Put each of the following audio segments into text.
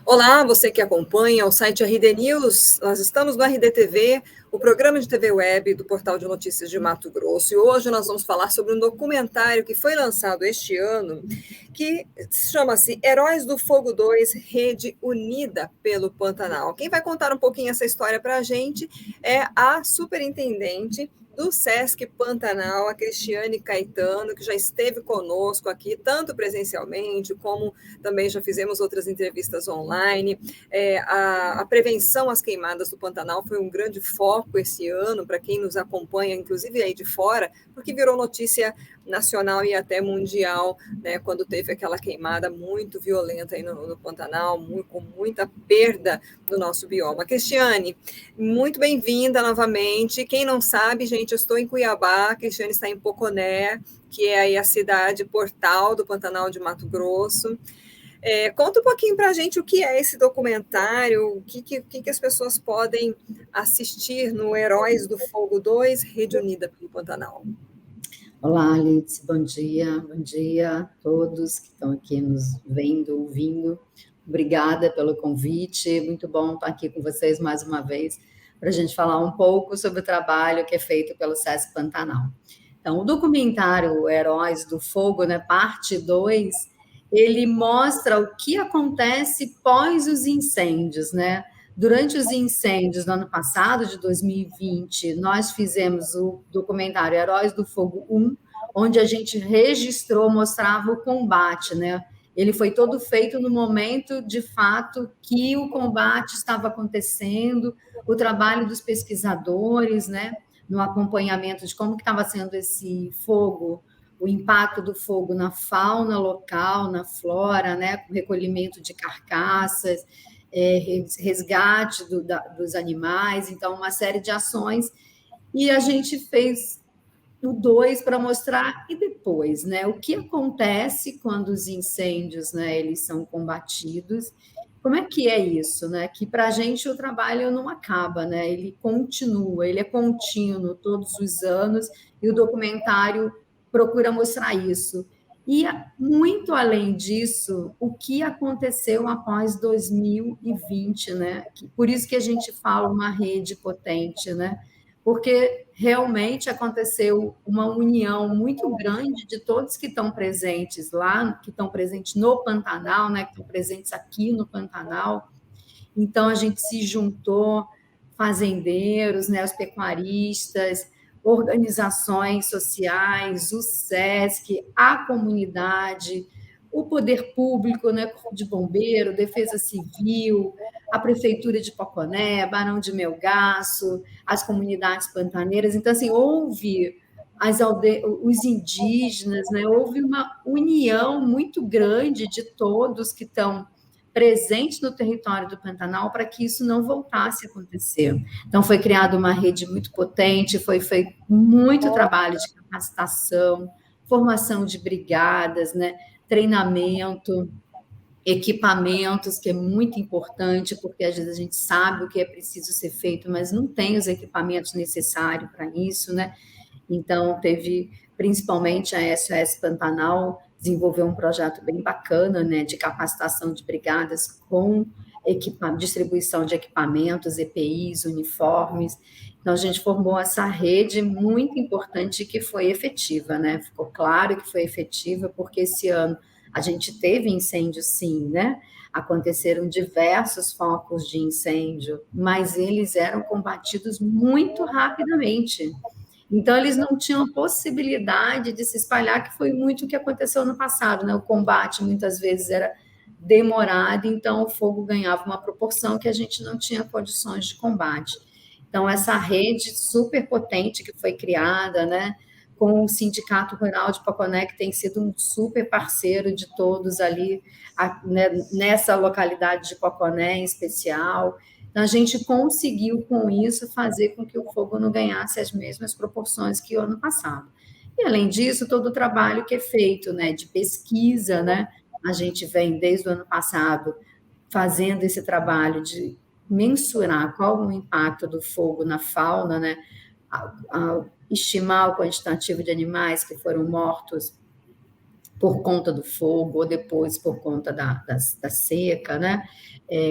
Olá, você que acompanha o site RD News, nós estamos no RDTV, o programa de TV web do Portal de Notícias de Mato Grosso, e hoje nós vamos falar sobre um documentário que foi lançado este ano, que chama-se Heróis do Fogo 2, Rede Unida pelo Pantanal. Quem vai contar um pouquinho essa história para a gente é a superintendente do Sesc Pantanal, a Cristiane Caetano, que já esteve conosco aqui, tanto presencialmente, como também já fizemos outras entrevistas online. A prevenção às queimadas do Pantanal foi um grande foco esse ano, para quem nos acompanha, inclusive aí de fora, porque virou notícia nacional e até mundial, né, quando teve aquela queimada muito violenta aí no Pantanal, com muita perda do nosso bioma. Cristiane, muito bem-vinda novamente. Quem não sabe, gente, eu estou em Cuiabá, a Cristiane está em Poconé, que é aí a cidade portal do Pantanal de Mato Grosso. Conta um pouquinho para a gente o que é esse documentário, o que as pessoas podem assistir no Heróis do Fogo 2, Rede Unida pelo Pantanal. Olá, Alice, bom dia a todos que estão aqui nos vendo, ouvindo. Obrigada pelo convite, muito bom estar aqui com vocês mais uma vez, para a gente falar um pouco sobre o trabalho que é feito pelo Sesc Pantanal. Então, o documentário Heróis do Fogo, né, parte 2, ele mostra o que acontece pós os incêndios, né? Durante os incêndios do ano passado, de 2020, nós fizemos o documentário Heróis do Fogo 1, onde a gente registrou, mostrava o combate, né? Ele foi todo feito no momento, de fato, que o combate estava acontecendo, o trabalho dos pesquisadores, né? No acompanhamento de como que estava sendo esse fogo, o impacto do fogo na fauna local, na flora, né? Com recolhimento de carcaças, resgate dos animais, então uma série de ações, e a gente fez o 2 para mostrar e depois, né, o que acontece quando os incêndios, né, eles são combatidos, como é que é isso, né, que para a gente o trabalho não acaba, né, ele continua, ele é contínuo todos os anos, e o documentário procura mostrar isso. E, muito além disso, o que aconteceu após 2020, né? Por isso que a gente fala uma rede potente, né? Porque realmente aconteceu uma união muito grande de todos que estão presentes lá, que estão presentes no Pantanal, né? Que estão presentes aqui no Pantanal. Então, a gente se juntou, fazendeiros, né? Os pecuaristas, organizações sociais, o SESC, a comunidade, o poder público, né, Corpo de Bombeiro, Defesa Civil, a Prefeitura de Poconé, Barão de Melgaço, as comunidades pantaneiras. Então, assim, houve os indígenas, né, houve uma união muito grande de todos que estão presentes no território do Pantanal para que isso não voltasse a acontecer. Então, foi criada uma rede muito potente, foi feito muito trabalho de capacitação, formação de brigadas, né, treinamento, equipamentos, que é muito importante, porque às vezes a gente sabe o que é preciso ser feito, mas não tem os equipamentos necessários para isso, né? Então, teve, principalmente a SOS Pantanal, desenvolveu um projeto bem bacana, né, de capacitação de brigadas com distribuição de equipamentos, EPIs, uniformes. Então, a gente formou essa rede muito importante que foi efetiva, né? Ficou claro que foi efetiva, porque esse ano a gente teve incêndio, sim, né? Aconteceram diversos focos de incêndio, mas eles eram combatidos muito rapidamente. Então, eles não tinham possibilidade de se espalhar, que foi muito o que aconteceu no passado, né? O combate, muitas vezes, era demorado, então o fogo ganhava uma proporção que a gente não tinha condições de combate. Então, essa rede super potente que foi criada, né? Com o Sindicato Rural de Poconé, que tem sido um super parceiro de todos ali, né, nessa localidade de Poconé em especial. Então, a gente conseguiu, com isso, fazer com que o fogo não ganhasse as mesmas proporções que o ano passado. E, além disso, todo o trabalho que é feito, né, de pesquisa, né, a gente vem, desde o ano passado, fazendo esse trabalho de mensurar qual o impacto do fogo na fauna, né, estimar o quantitativo de animais que foram mortos por conta do fogo, ou depois por conta da seca, né?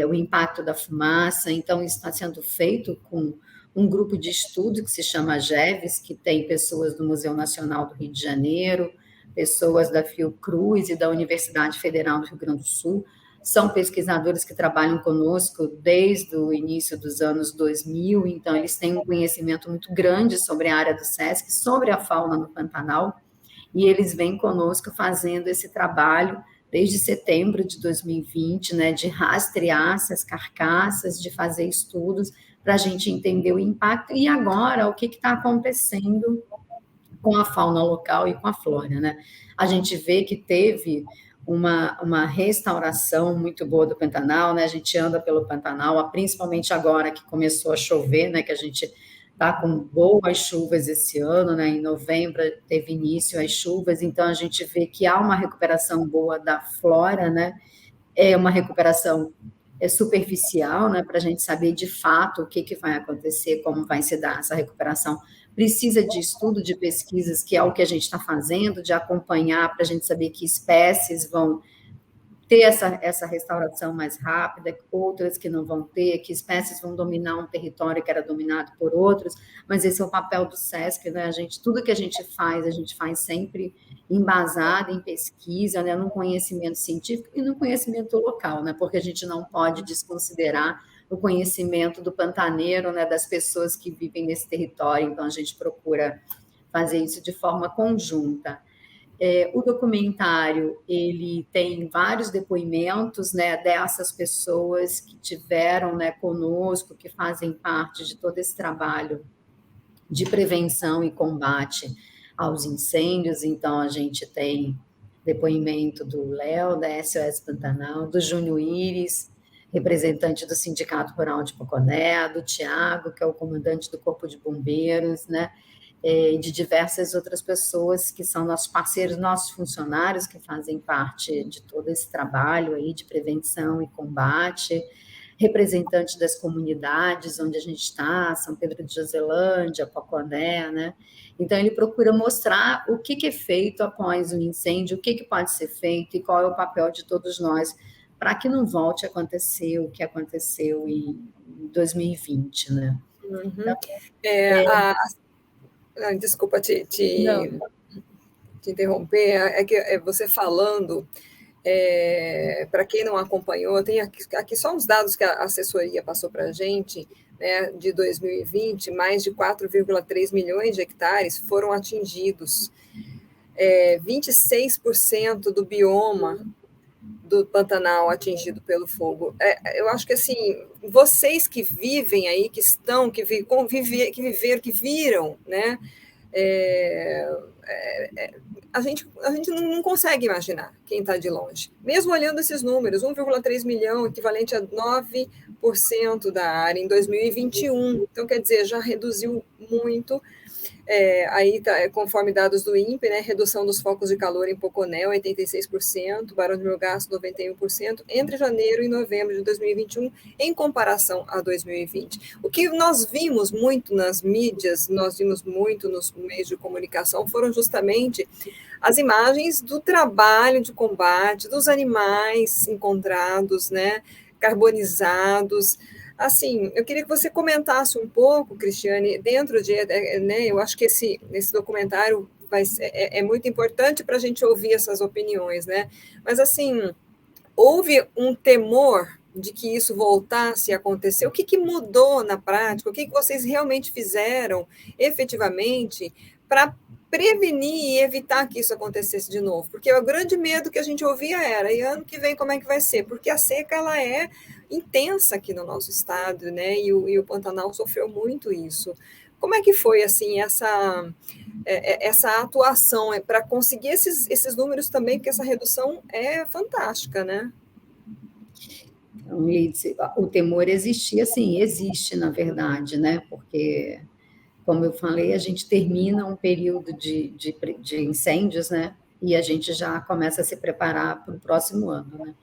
O impacto da fumaça. Então, isso está sendo feito com um grupo de estudo que se chama GEVES, que tem pessoas do Museu Nacional do Rio de Janeiro, pessoas da Fiocruz e da Universidade Federal do Rio Grande do Sul. São pesquisadores que trabalham conosco desde o início dos anos 2000, então eles têm um conhecimento muito grande sobre a área do SESC, sobre a fauna no Pantanal, e eles vêm conosco fazendo esse trabalho desde setembro de 2020, né, de rastrear essas carcaças, de fazer estudos para a gente entender o impacto e agora o que está acontecendo com a fauna local e com a flora, né? A gente vê que teve uma restauração muito boa do Pantanal, né? A gente anda pelo Pantanal, principalmente agora que começou a chover, né? Que a gente está com boas chuvas esse ano, né? Em novembro teve início as chuvas, então a gente vê que há uma recuperação boa da flora, né? É uma recuperação superficial, né? Para a gente saber de fato o que vai acontecer, como vai se dar essa recuperação. Precisa de estudo, de pesquisas, que é o que a gente está fazendo, de acompanhar para a gente saber que espécies vão ter essa restauração mais rápida, outras que não vão ter, que espécies vão dominar um território que era dominado por outros, mas esse é o papel do SESC, né? Tudo que a gente faz sempre embasado em pesquisa, né? No conhecimento científico e no conhecimento local, né? Porque a gente não pode desconsiderar o conhecimento do pantaneiro, né? Das pessoas que vivem nesse território, então a gente procura fazer isso de forma conjunta. O documentário, ele tem vários depoimentos, né, dessas pessoas que tiveram, né, conosco, que fazem parte de todo esse trabalho de prevenção e combate aos incêndios. Então, a gente tem depoimento do Léo, da SOS Pantanal, do Júnior Iris, representante do Sindicato Rural de Poconé, do Tiago, que é o comandante do Corpo de Bombeiros, né, de diversas outras pessoas que são nossos parceiros, nossos funcionários, que fazem parte de todo esse trabalho aí de prevenção e combate, representantes das comunidades onde a gente está, São Pedro de Joselândia, Poconé, né? Então, ele procura mostrar o que é feito após um incêndio, o que pode ser feito e qual é o papel de todos nós para que não volte a acontecer o que aconteceu em 2020, né? Uhum. Desculpa te interromper, é que você falando, para quem não acompanhou, tem aqui só uns dados que a assessoria passou para a gente, né, de 2020, mais de 4,3 milhões de hectares foram atingidos, 26% do bioma do Pantanal atingido pelo fogo. Eu acho que, assim, vocês que vivem aí, que estão, que viveram, que viram, né, a gente não consegue imaginar quem está de longe. Mesmo olhando esses números, 1,3 milhão, equivalente a 9% da área em 2021. Então, quer dizer, já reduziu muito. Aí, conforme dados do INPE, né, redução dos focos de calor em Poconé, 86%, Barão de Melgaço, 91%, entre janeiro e novembro de 2021, em comparação a 2020. O que nós vimos muito nas mídias, nós vimos muito nos meios de comunicação, foram justamente as imagens do trabalho de combate, dos animais encontrados, né, carbonizados. Assim, eu queria que você comentasse um pouco, Cristiane, dentro de, né, eu acho que esse documentário é muito importante para a gente ouvir essas opiniões, né? Mas, assim, houve um temor de que isso voltasse a acontecer? O que mudou na prática? O que vocês realmente fizeram, efetivamente, para prevenir e evitar que isso acontecesse de novo? Porque o grande medo que a gente ouvia era, e ano que vem como é que vai ser? Porque a seca, ela é intensa aqui no nosso estado, né? E o Pantanal sofreu muito isso. Como é que foi, assim, essa atuação para conseguir esses números também, porque essa redução é fantástica, né? Então, o temor existia, sim, existe, na verdade, né? Porque, como eu falei, a gente termina um período de incêndios, né? E a gente já começa a se preparar para o próximo ano, né?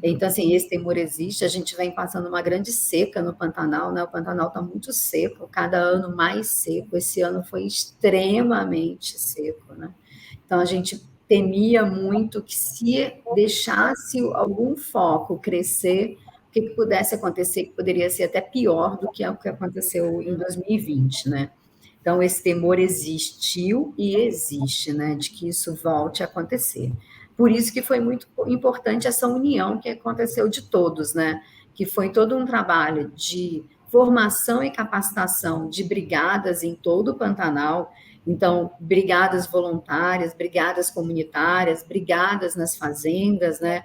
Então, assim, esse temor existe, a gente vem passando uma grande seca no Pantanal, né? O Pantanal está muito seco, cada ano mais seco, esse ano foi extremamente seco, né? Então, a gente temia muito que se deixasse algum foco crescer, o que pudesse acontecer, que poderia ser até pior do que o que aconteceu em 2020, né? Então, esse temor existiu e existe, né, de que isso volte a acontecer. Por isso que foi muito importante essa união que aconteceu de todos, né? Que foi todo um trabalho de formação e capacitação de brigadas em todo o Pantanal. Então, brigadas voluntárias, brigadas comunitárias, brigadas nas fazendas, né?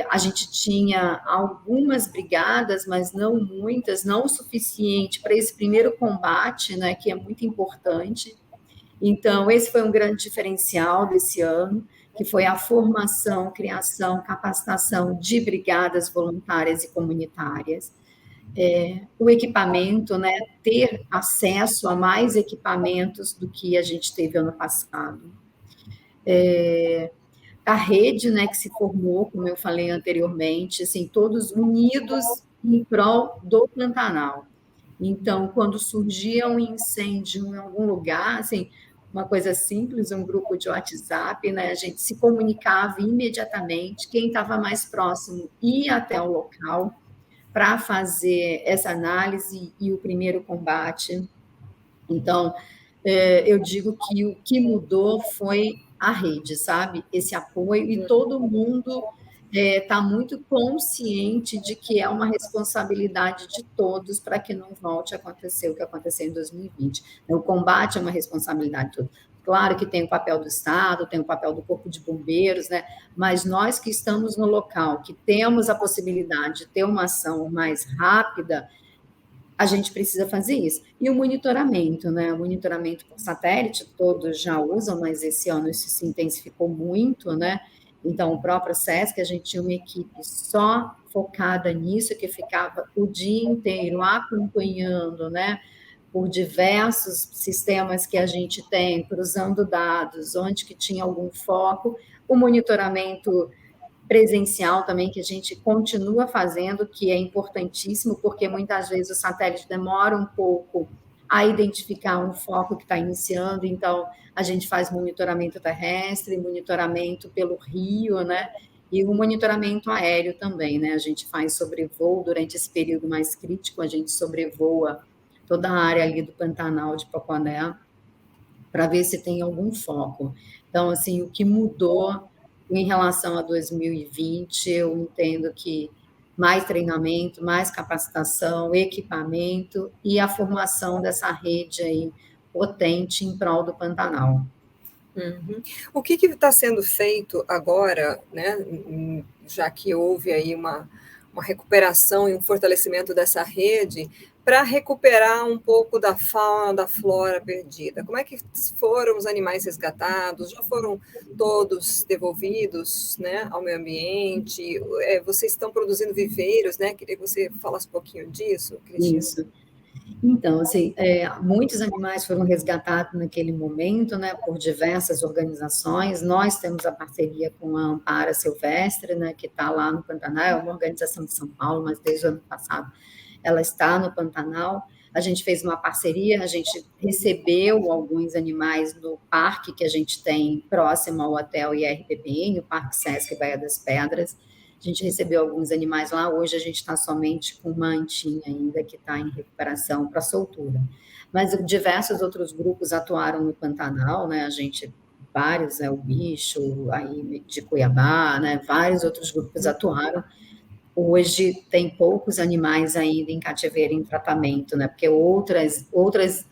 A gente tinha algumas brigadas, mas não muitas, não o suficiente para esse primeiro combate, né, que é muito importante. Então, esse foi um grande diferencial desse ano, que foi a formação, criação, capacitação de brigadas voluntárias e comunitárias. O equipamento, né, ter acesso a mais equipamentos do que a gente teve ano passado. A rede, né, que se formou, como eu falei anteriormente, assim, todos unidos em prol do Pantanal. Então, quando surgia um incêndio em algum lugar, assim, uma coisa simples, um grupo de WhatsApp, né, a gente se comunicava imediatamente, quem estava mais próximo ia até o local para fazer essa análise e o primeiro combate. Então, eu digo que o que mudou foi a rede, sabe? Esse apoio, e todo mundo está muito consciente de que é uma responsabilidade de todos para que não volte a acontecer o que aconteceu em 2020. O combate é uma responsabilidade de todos. Claro que tem o papel do Estado, tem o papel do Corpo de Bombeiros, né? Mas nós que estamos no local, que temos a possibilidade de ter uma ação mais rápida, a gente precisa fazer isso. E o monitoramento, né? O monitoramento por satélite, todos já usam, mas esse ano isso se intensificou muito, né? Então, o próprio SESC, a gente tinha uma equipe só focada nisso, que ficava o dia inteiro acompanhando, né? Por diversos sistemas que a gente tem, cruzando dados, onde que tinha algum foco, o monitoramento presencial também, que a gente continua fazendo, que é importantíssimo, porque muitas vezes o satélite demora um pouco a identificar um foco que está iniciando, então a gente faz monitoramento terrestre, monitoramento pelo rio, né? E o monitoramento aéreo também, né? A gente faz sobrevoo durante esse período mais crítico, a gente sobrevoa toda a área ali do Pantanal de Poconé para ver se tem algum foco. Então, assim, o que mudou em relação a 2020, eu entendo que mais treinamento, mais capacitação, equipamento e a formação dessa rede aí potente em prol do Pantanal. Uhum. O que está sendo feito agora, né, já que houve aí uma recuperação e um fortalecimento dessa rede, para recuperar um pouco da fauna, da flora perdida? Como é que foram os animais resgatados? Já foram todos devolvidos, né, ao meio ambiente? Vocês estão produzindo viveiros, né? Queria que você falasse um pouquinho disso, Cristina. Isso. Então, assim, muitos animais foram resgatados naquele momento, né, por diversas organizações. Nós temos a parceria com a Ampara Silvestre, né, que está lá no Pantanal, é uma organização de São Paulo, mas desde o ano passado ela está no Pantanal. A gente fez uma parceria, a gente recebeu alguns animais no parque que a gente tem próximo ao hotel IRPPN, o Parque Sesc Baía das Pedras. A gente recebeu alguns animais lá, hoje a gente está somente com uma antinha ainda que está em recuperação para soltura. Mas diversos outros grupos atuaram no Pantanal, né? A gente, vários, o Bicho, aí de Cuiabá, né? Vários outros grupos atuaram. Hoje tem poucos animais ainda em cativeiro em tratamento, né? Porque outras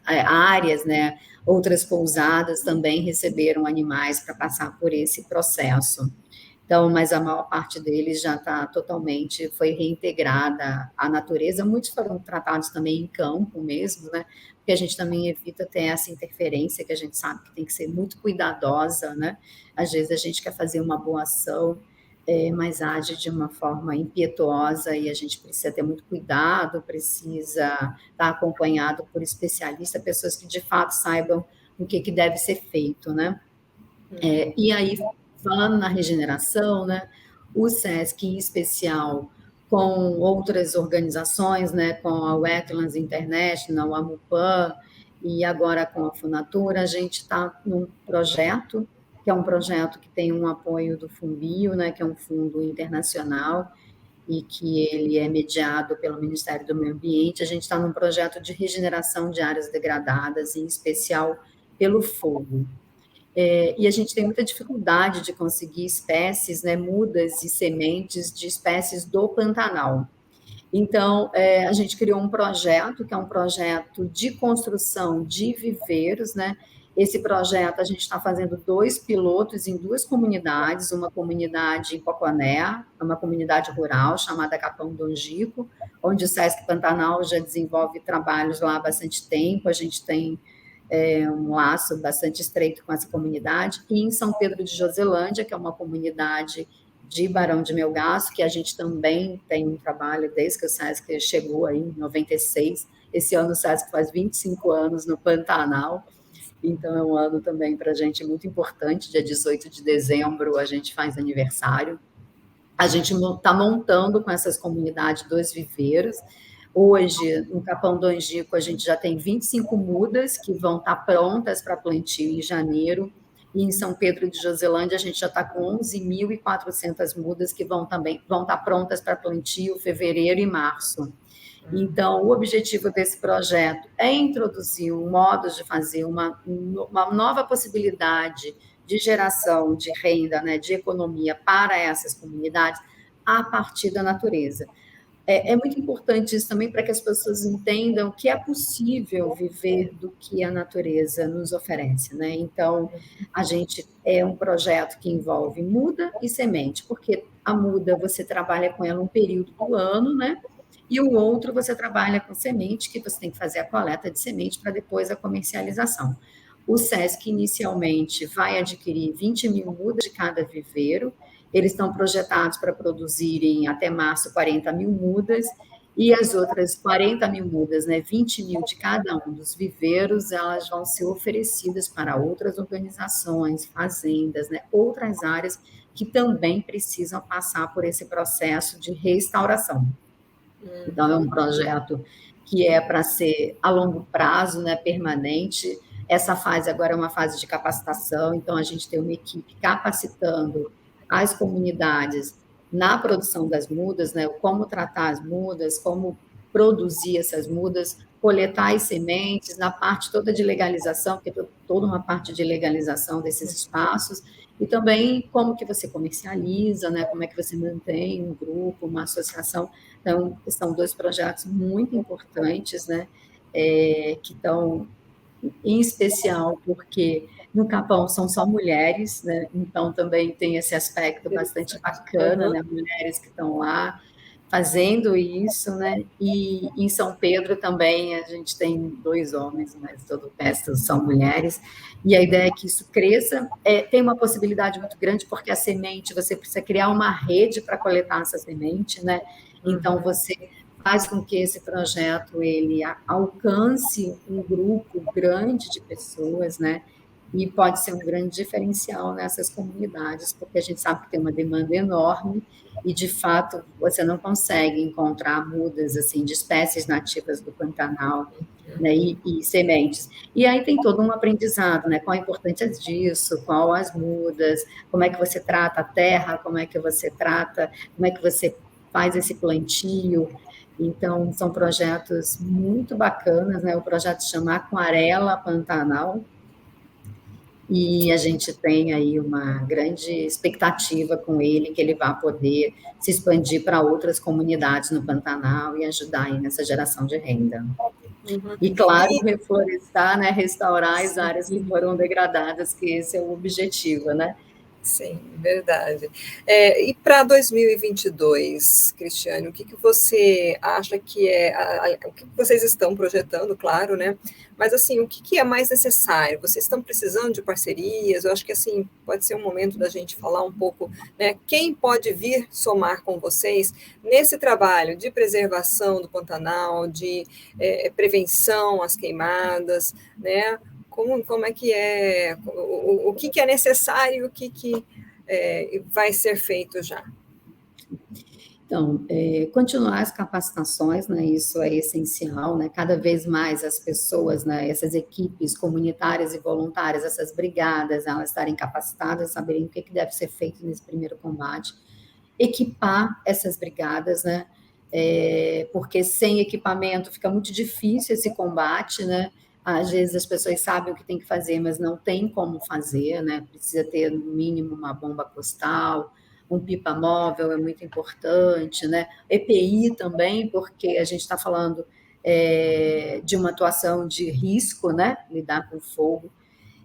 áreas, né? Outras pousadas também receberam animais para passar por esse processo. Então, mas a maior parte deles já está totalmente, foi reintegrada à natureza. Muitos foram tratados também em campo mesmo, né? Porque a gente também evita ter essa interferência, que a gente sabe que tem que ser muito cuidadosa, né? Às vezes a gente quer fazer uma boa ação, mas age de uma forma impietuosa e a gente precisa ter muito cuidado, precisa estar acompanhado por especialistas, pessoas que de fato saibam o que deve ser feito, né? E aí, falando na regeneração, né, o SESC em especial, com outras organizações, né, com a Wetlands International, a MUPAN, e agora com a Funatura, a gente está num projeto que é um projeto que tem um apoio do FUNBio, né, que é um fundo internacional, e que ele é mediado pelo Ministério do Meio Ambiente. A gente está num projeto de regeneração de áreas degradadas, em especial pelo fogo. E a gente tem muita dificuldade de conseguir espécies, né, mudas e sementes de espécies do Pantanal. Então, a gente criou um projeto, que é um projeto de construção de viveiros, né? Esse projeto, a gente está fazendo 2 pilotos em 2 comunidades, uma comunidade em Poconé, uma comunidade rural chamada Capão do Angico, onde o Sesc Pantanal já desenvolve trabalhos lá há bastante tempo, a gente tem um laço bastante estreito com essa comunidade, e em São Pedro de Joselândia, que é uma comunidade de Barão de Melgaço, que a gente também tem um trabalho desde que o Sesc chegou aí em 96. Esse ano o Sesc faz 25 anos no Pantanal, então é um ano também para a gente muito importante. Dia 18 de dezembro a gente faz aniversário. A gente está montando com essas comunidades 2 viveiros. Hoje, no Capão do Angico, a gente já tem 25 mudas que vão estar prontas para plantio em janeiro. E em São Pedro de Joselândia, a gente já está com 11.400 mudas que vão estar prontas para plantio em fevereiro e março. Então, o objetivo desse projeto é introduzir um modo de fazer uma nova possibilidade de geração de renda, né, de economia para essas comunidades a partir da natureza. É muito importante isso também para que as pessoas entendam que é possível viver do que a natureza nos oferece, né? Então, a gente é um projeto que envolve muda e semente, porque a muda você trabalha com ela um período do ano, né? E o outro você trabalha com semente, que você tem que fazer a coleta de semente para depois a comercialização. O Sesc inicialmente vai adquirir 20.000 mudas de cada viveiro. Eles estão projetados para produzirem até março 40.000 mudas, e as outras 40.000 mudas, né, 20.000 de cada um dos viveiros, elas vão ser oferecidas para outras organizações, fazendas, né, outras áreas que também precisam passar por esse processo de restauração. Então, é um projeto que é para ser a longo prazo, né, permanente. Essa fase agora é uma fase de capacitação, então a gente tem uma equipe capacitando as comunidades na produção das mudas, né, como tratar as mudas, como produzir essas mudas, coletar as sementes, na parte toda de legalização, porque tem toda uma parte de legalização desses espaços, e também como que você comercializa, né, como é que você mantém um grupo, uma associação. Então, são 2 projetos muito importantes, né, que estão em especial porque no Capão são só mulheres, né, então também tem esse aspecto bastante bacana, né, mulheres que estão lá fazendo isso, né, e em São Pedro também a gente tem 2 homens, mas todo o resto são mulheres, e a ideia é que isso cresça. Tem uma possibilidade muito grande, porque a semente, você precisa criar uma rede para coletar essa semente, né, então você faz com que esse projeto ele alcance um grupo grande de pessoas, né? E pode ser um grande diferencial nessas comunidades, porque a gente sabe que tem uma demanda enorme e, de fato, você não consegue encontrar mudas assim de espécies nativas do Pantanal, né, e sementes. E aí tem todo um aprendizado, né? Qual a importância disso, qual as mudas, como é que você trata a terra, como é que você faz esse plantio. Então, são projetos muito bacanas, né? O projeto se chama Aquarela Pantanal, e a gente tem aí uma grande expectativa com ele, que ele vai poder se expandir para outras comunidades no Pantanal e ajudar aí nessa geração de renda. E, claro, reflorestar, né? Restaurar as áreas que foram degradadas, que esse é o objetivo, né? Sim, verdade. E para 2022, Cristiane, o que você acha que o que vocês estão projetando, claro, né? Mas, assim, o que é mais necessário? Vocês estão precisando de parcerias? Eu acho que, assim, pode ser um momento da gente falar um pouco, né? Quem pode vir somar com vocês nesse trabalho de preservação do Pantanal, de prevenção às queimadas, né? Como é que é, o que é necessário, o que vai ser feito já? Então, continuar as capacitações, né, isso é essencial, né, cada vez mais as pessoas, né, essas equipes comunitárias e voluntárias, essas brigadas, elas estarem capacitadas, saberem o que deve ser feito nesse primeiro combate, equipar essas brigadas, né, porque sem equipamento fica muito difícil esse combate, né, às vezes as pessoas sabem o que tem que fazer, mas não tem como fazer, né, precisa ter no mínimo uma bomba costal, um pipa móvel é muito importante, né? EPI também, porque a gente está falando de uma atuação de risco, né? Lidar com fogo.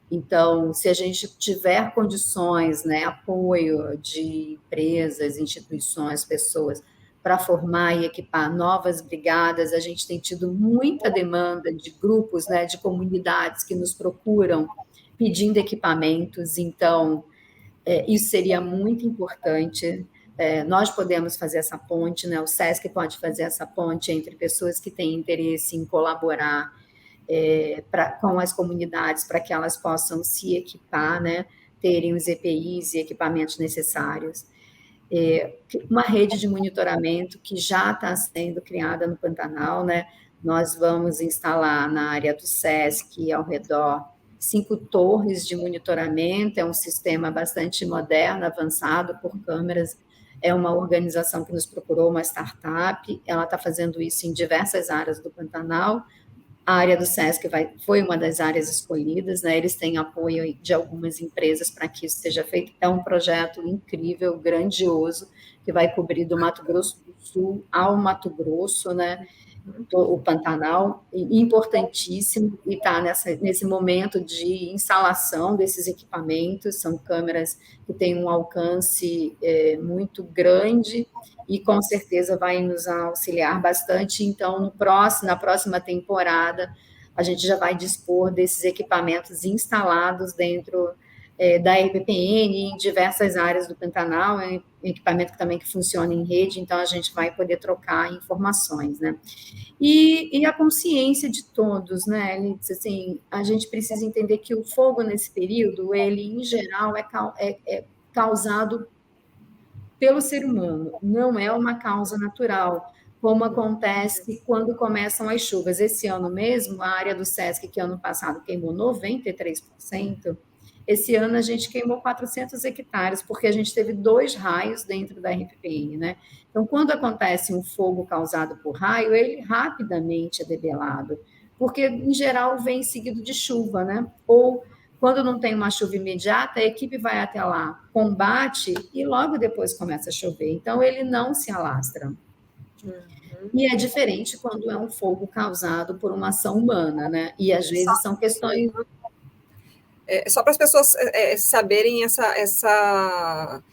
Então, se a gente tiver condições, né, apoio de empresas, instituições, pessoas, para formar e equipar novas brigadas, a gente tem tido muita demanda de grupos, né, de comunidades que nos procuram pedindo equipamentos, então isso seria muito importante. Nós podemos fazer essa ponte, né? O SESC pode fazer essa ponte entre pessoas que têm interesse em colaborar com as comunidades para que elas possam se equipar, né? Terem os EPIs e equipamentos necessários. Uma rede de monitoramento que já está sendo criada no Pantanal, né? Nós vamos instalar na área do SESC, ao redor, 5 torres de monitoramento, é um sistema bastante moderno, avançado, por câmeras, é uma organização que nos procurou, uma startup, ela está fazendo isso em diversas áreas do Pantanal, a área do SESC foi uma das áreas escolhidas, né? Eles têm apoio de algumas empresas para que isso seja feito. É um projeto incrível, grandioso, que vai cobrir do Mato Grosso do Sul ao Mato Grosso, né? O Pantanal, importantíssimo, e está nesse momento de instalação desses equipamentos, são câmeras que têm um alcance muito grande, e com certeza vai nos auxiliar bastante. Então, na próxima temporada, a gente já vai dispor desses equipamentos instalados dentro da RPPN em diversas áreas do Pantanal, é um equipamento também que funciona em rede, então a gente vai poder trocar informações, né? E a consciência de todos, né, Elitz? Assim, a gente precisa entender que o fogo nesse período, ele, em geral, é causado pelo ser humano, não é uma causa natural, como acontece quando começam as chuvas. Esse ano mesmo, a área do SESC, que ano passado queimou 93%, esse ano a gente queimou 400 hectares, porque a gente teve 2 raios dentro da RPPN, né? Então, quando acontece um fogo causado por raio, ele rapidamente é debelado, porque, em geral, vem seguido de chuva, né? Ou, quando não tem uma chuva imediata, a equipe vai até lá, combate, e logo depois começa a chover. Então, ele não se alastra. E é diferente quando é um fogo causado por uma ação humana, né? E, às vezes, são questões... Só para as pessoas saberem essa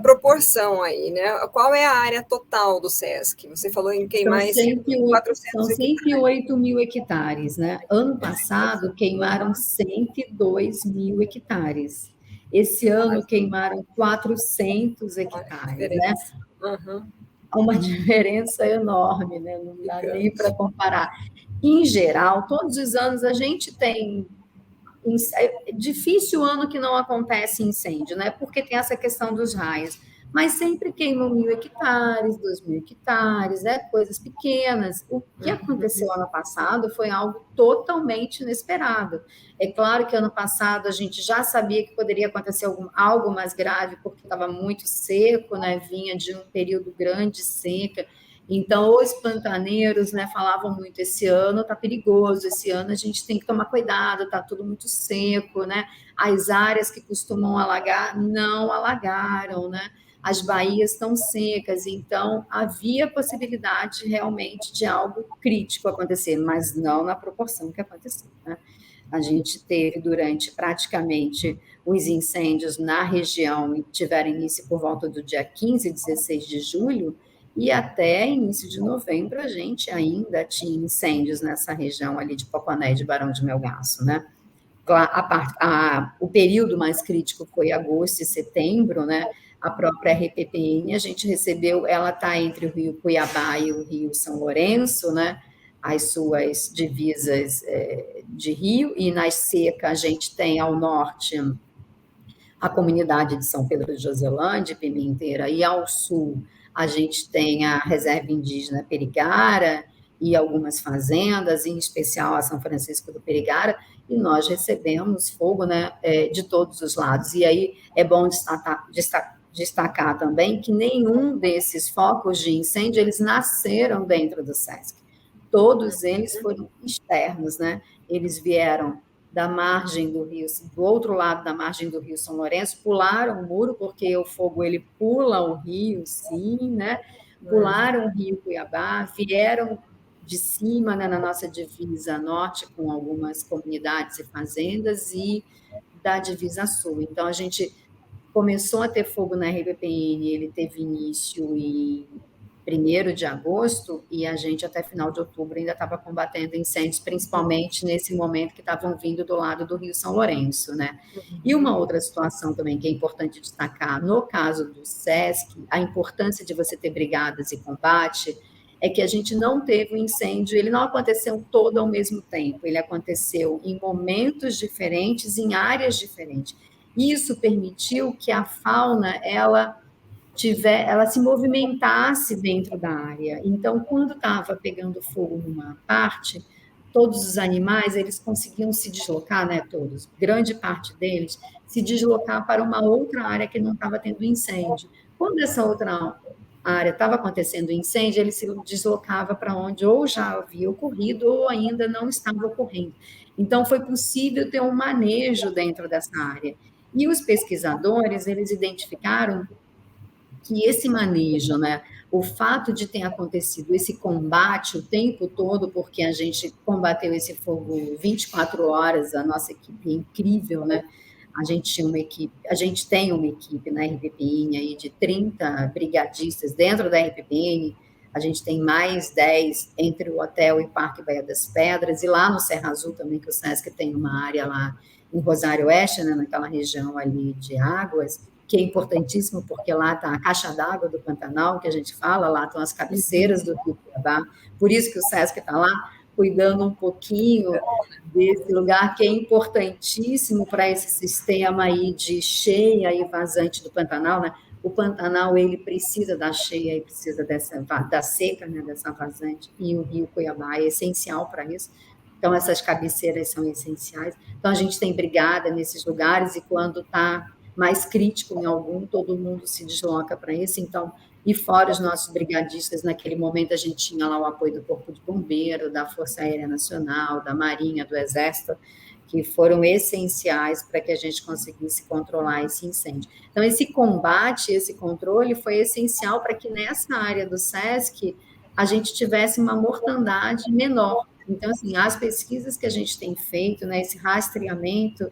proporção aí, né? Qual é a área total do SESC? Você falou em queimar esse 400 são 108 mil hectares, né? Ano passado queimaram 102 mil hectares. Esse ano queimaram 400 hectares, né? Uhum. Há uma diferença enorme, né? Não dá nem para comparar. Em geral, todos os anos a gente tem... É difícil o ano que não acontece incêndio, né? Porque tem essa questão dos raios. Mas sempre queimam 1.000 hectares, 2.000 hectares, né? Coisas pequenas. O que aconteceu ano passado foi algo totalmente inesperado. É claro que ano passado a gente já sabia que poderia acontecer algo mais grave, porque estava muito seco, né? Vinha de um período grande de seca. Então, os pantaneiros, né, falavam muito, esse ano está perigoso, esse ano a gente tem que tomar cuidado, está tudo muito seco, né? As áreas que costumam alagar não alagaram, né? As baías estão secas, então havia possibilidade realmente de algo crítico acontecer, mas não na proporção que aconteceu, né? A gente teve durante praticamente os incêndios na região, tiveram início por volta do dia 15 e 16 de julho, e até início de novembro a gente ainda tinha incêndios nessa região ali de Poconé e de Barão de Melgaço, né? O período mais crítico foi agosto e setembro, né? A própria RPPN, a gente recebeu, ela está entre o Rio Cuiabá e o Rio São Lourenço, né? As suas divisas de rio, e na seca a gente tem ao norte a comunidade de São Pedro de Joselândia, Pimenteira, e ao sul a gente tem a reserva indígena Perigara e algumas fazendas, em especial a São Francisco do Perigara, e nós recebemos fogo, né, de todos os lados. E aí é bom destacar também que nenhum desses focos de incêndio, eles nasceram dentro do SESC. Todos eles foram externos, né? Eles vieram da margem do rio, do outro lado da margem do rio São Lourenço, pularam o muro, porque o fogo ele pula o rio, sim, né? Pularam o rio Cuiabá, vieram de cima, né, na nossa divisa norte, com algumas comunidades e fazendas, e da divisa sul. Então, a gente começou a ter fogo na RBPN, ele teve início em 1º de agosto, e a gente até final de outubro ainda estava combatendo incêndios, principalmente nesse momento que estavam vindo do lado do Rio São Lourenço, né? E uma outra situação também que é importante destacar, no caso do SESC, a importância de você ter brigadas e combate, é que a gente não teve um incêndio, ele não aconteceu todo ao mesmo tempo, ele aconteceu em momentos diferentes, em áreas diferentes. Isso permitiu que a fauna, ela se movimentasse dentro da área. Então, quando estava pegando fogo numa parte, todos os animais, eles conseguiam se deslocar, né, todos, grande parte deles, se deslocar para uma outra área que não estava tendo incêndio. Quando essa outra área estava acontecendo incêndio, ele se deslocava para onde ou já havia ocorrido ou ainda não estava ocorrendo. Então, foi possível ter um manejo dentro dessa área. E os pesquisadores, eles identificaram que esse manejo, né, o fato de ter acontecido esse combate o tempo todo, porque a gente combateu esse fogo 24 horas, a nossa equipe é incrível, né? A gente tem uma equipe na RPPN aí de 30 brigadistas dentro da RPPN, a gente tem mais 10 entre o hotel e o Parque Baía das Pedras, e lá no Serra Azul também, que o SESC tem uma área lá em Rosário Oeste, né, naquela região ali de águas, que é importantíssimo, porque lá está a caixa d'água do Pantanal, que a gente fala, lá estão as cabeceiras do Rio Cuiabá, por isso que o SESC está lá, cuidando um pouquinho desse lugar que é importantíssimo para esse sistema aí de cheia e vazante do Pantanal, né? O Pantanal, ele precisa da cheia e precisa da seca, né, dessa vazante, e o Rio Cuiabá é essencial para isso. Então, essas cabeceiras são essenciais. Então, a gente tem brigada nesses lugares, e quando está mais crítico em algum, todo mundo se desloca para isso. Então, e fora os nossos brigadistas, naquele momento a gente tinha lá o apoio do Corpo de Bombeiro, da Força Aérea Nacional, da Marinha, do Exército, que foram essenciais para que a gente conseguisse controlar esse incêndio. Então, esse combate, esse controle foi essencial para que nessa área do SESC a gente tivesse uma mortandade menor. Então, assim, as pesquisas que a gente tem feito, né, esse rastreamento,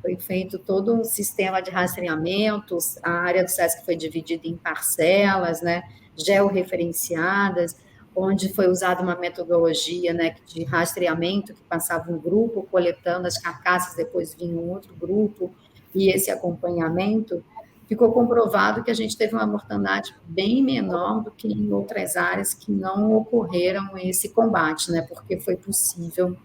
foi feito todo um sistema de rastreamento, a área do SESC foi dividida em parcelas, né, georreferenciadas, onde foi usada uma metodologia, né, de rastreamento, que passava um grupo coletando as carcaças, depois vinha um outro grupo, e esse acompanhamento, ficou comprovado que a gente teve uma mortandade bem menor do que em outras áreas que não ocorreram esse combate, né, porque foi possível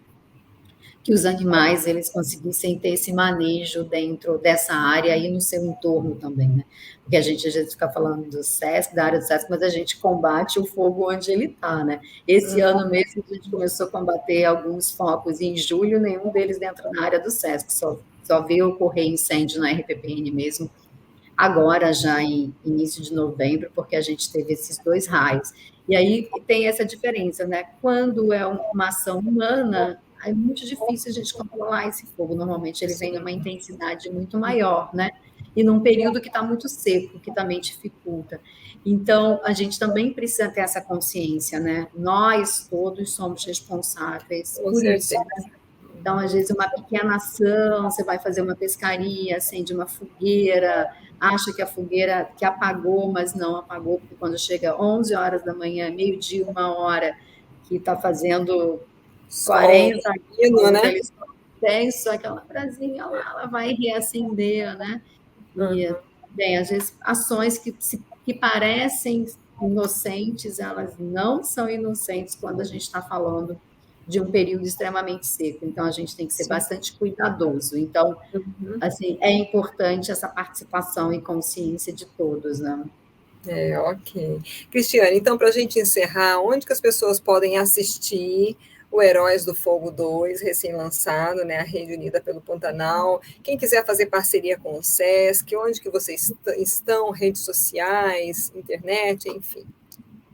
que os animais eles conseguissem ter esse manejo dentro dessa área e no seu entorno também, né? Porque a gente às vezes fica falando do SESC, da área do SESC, mas a gente combate o fogo onde ele está, né? Esse ano mesmo a gente começou a combater alguns focos, e em julho nenhum deles dentro da área do SESC, só veio ocorrer incêndio na RPPN mesmo, agora já em início de novembro, porque a gente teve esses 2 raios. E aí tem essa diferença, né? Quando é uma ação humana, é muito difícil a gente controlar esse fogo. Normalmente ele vem numa intensidade muito maior, né? E num período que está muito seco, que também dificulta. Então, a gente também precisa ter essa consciência, né? Nós todos somos responsáveis por isso. Então, às vezes, uma pequena ação, você vai fazer uma pescaria, acende uma fogueira, acha que a fogueira que apagou, mas não apagou, porque quando chega 11 horas da manhã, meio-dia, 1 hora, que está fazendo 40 graus, né? Eles têm só aquela brasinha lá, ela vai reacender, né? E, bem, às vezes, ações que parecem inocentes, elas não são inocentes quando a gente está falando de um período extremamente seco, então a gente tem que ser bastante cuidadoso. Então, assim, é importante essa participação e consciência de todos, né? Ok. Cristiane, então, para a gente encerrar, onde que as pessoas podem assistir o Heróis do Fogo 2, recém-lançado, né, a Rede Unida pelo Pantanal? Quem quiser fazer parceria com o SESC, onde que vocês estão? Redes sociais, internet, enfim.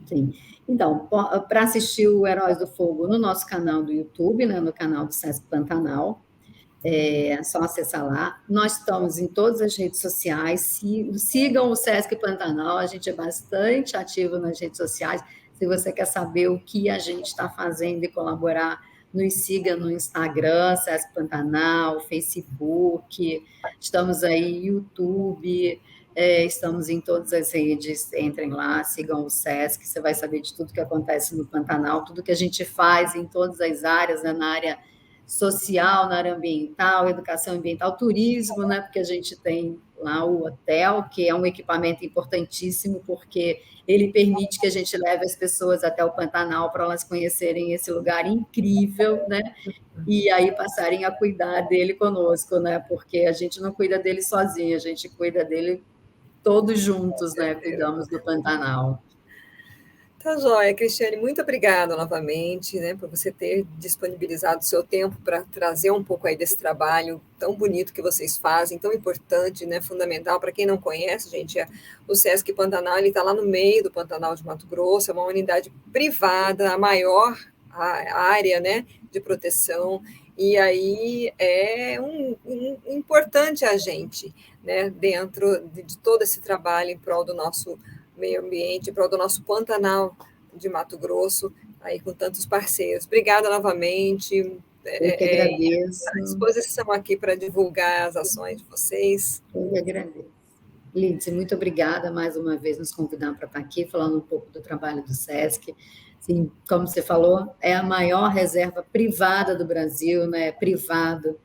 Sim. Então, para assistir o Heróis do Fogo no nosso canal do YouTube, né, no canal do Sesc Pantanal, é só acessar lá. Nós estamos em todas as redes sociais, sigam o Sesc Pantanal, a gente é bastante ativo nas redes sociais. Se você quer saber o que a gente está fazendo e colaborar, nos siga no Instagram, Sesc Pantanal, Facebook, estamos aí, YouTube, estamos em todas as redes, entrem lá, sigam o Sesc, você vai saber de tudo que acontece no Pantanal, tudo que a gente faz em todas as áreas, né, na área social, na área ambiental, educação ambiental, turismo, né? Porque a gente tem lá o hotel, que é um equipamento importantíssimo, porque ele permite que a gente leve as pessoas até o Pantanal para elas conhecerem esse lugar incrível, né? E aí passarem a cuidar dele conosco, né? Porque a gente não cuida dele sozinho, a gente cuida dele todos juntos, né? Cuidamos do Pantanal. Tá joia, Cristiane, muito obrigada novamente, né, por você ter disponibilizado o seu tempo para trazer um pouco aí desse trabalho tão bonito que vocês fazem, tão importante, né, fundamental. Para quem não conhece, gente, o Sesc Pantanal, ele está lá no meio do Pantanal de Mato Grosso, é uma unidade privada, a maior área, né, de proteção, e aí é um importante agente, né, dentro de todo esse trabalho em prol do nosso meio ambiente, para o do nosso Pantanal de Mato Grosso, aí com tantos parceiros. Obrigada novamente. Eu que agradeço. À disposição aqui para divulgar as ações de vocês. Eu que agradeço. Lídice, muito obrigada mais uma vez nos convidar para estar aqui, falando um pouco do trabalho do SESC. Assim, como você falou, é a maior reserva privada do Brasil, né? Privado.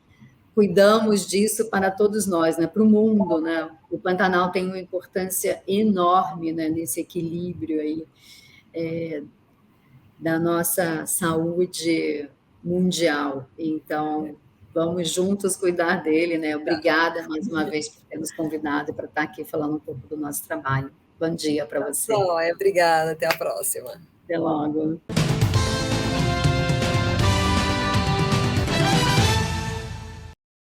Cuidamos disso para todos nós, né? Para o mundo, né? O Pantanal tem uma importância enorme, né? Nesse equilíbrio aí da nossa saúde mundial. Então, vamos juntos cuidar dele, né? Obrigada mais uma vez por ter nos convidado para estar aqui falando um pouco do nosso trabalho. Bom dia para você. Obrigada, até a próxima. Até logo.